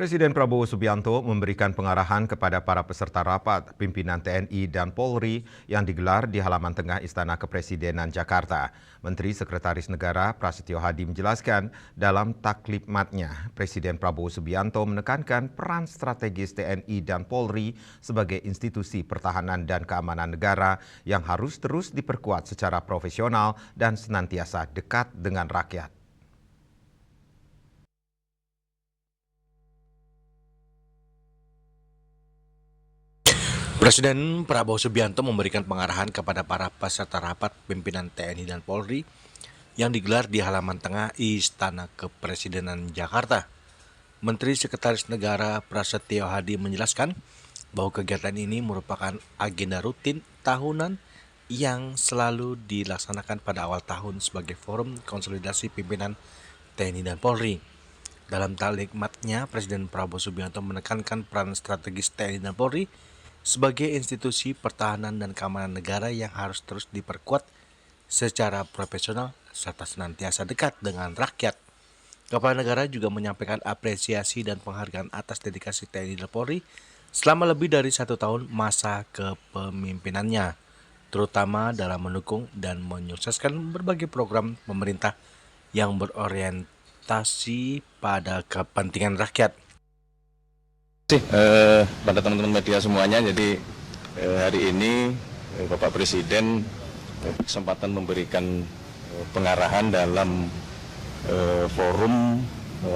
Presiden Prabowo Subianto memberikan pengarahan kepada para peserta rapat pimpinan TNI dan Polri yang digelar di halaman tengah Istana Kepresidenan Jakarta. Menteri Sekretaris Negara Prasetyo Hadi menjelaskan dalam taklimatnya, Presiden Prabowo Subianto menekankan peran strategis TNI dan Polri sebagai institusi pertahanan dan keamanan negara yang harus terus diperkuat secara profesional dan senantiasa dekat dengan rakyat. Presiden Prabowo Subianto memberikan pengarahan kepada para peserta rapat pimpinan TNI dan Polri yang digelar di halaman tengah Istana Kepresidenan Jakarta. Menteri Sekretaris Negara Prasetyo Hadi menjelaskan bahwa kegiatan ini merupakan agenda rutin tahunan yang selalu dilaksanakan pada awal tahun sebagai forum konsolidasi pimpinan TNI dan Polri. Dalam taklimatnya, Presiden Prabowo Subianto menekankan peran strategis TNI dan Polri sebagai institusi pertahanan dan keamanan negara yang harus terus diperkuat secara profesional serta senantiasa dekat dengan rakyat. Kepala negara juga menyampaikan apresiasi dan penghargaan atas dedikasi TNI dan Polri selama lebih dari 1 tahun masa kepemimpinannya, terutama dalam mendukung dan menyukseskan berbagai program pemerintah yang berorientasi pada kepentingan rakyat. Pada teman-teman media semuanya, jadi hari ini Bapak Presiden kesempatan memberikan pengarahan dalam forum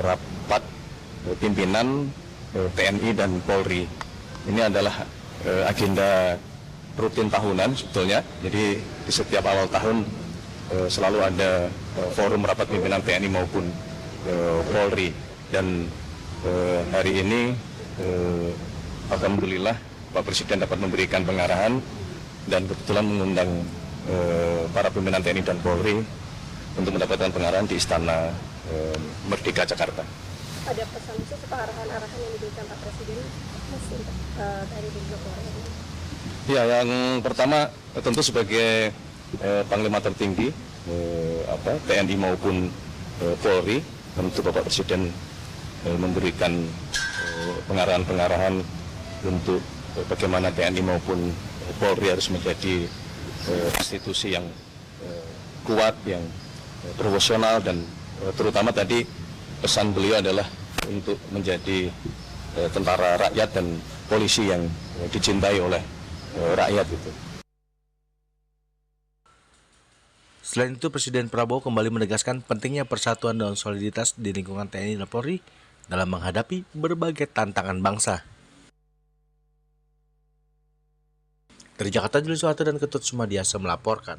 rapat pimpinan TNI dan Polri. Ini adalah agenda rutin tahunan sebetulnya, jadi di setiap awal tahun selalu ada forum rapat pimpinan TNI maupun Polri, dan hari ini alhamdulillah Pak Presiden dapat memberikan pengarahan dan kebetulan mengundang para pimpinan TNI dan Polri untuk mendapatkan pengarahan di Istana Merdeka Jakarta. Ada pesan khusus atau arahan-arahan yang diberikan Pak Presiden dari Polri? Ya, yang pertama tentu sebagai Panglima tertinggi TNI maupun Polri, tentu Bapak Presiden memberikan pengarahan-pengarahan untuk bagaimana TNI maupun Polri harus menjadi institusi yang kuat, yang profesional, dan terutama tadi pesan beliau adalah untuk menjadi tentara rakyat dan polisi yang dicintai oleh rakyat itu. Selain itu, Presiden Prabowo kembali menegaskan pentingnya persatuan dan soliditas di lingkungan TNI dan Polri dalam menghadapi berbagai tantangan bangsa. Dari Jakarta, Julius Suharto dan Ketut Sumadiasa melaporkan.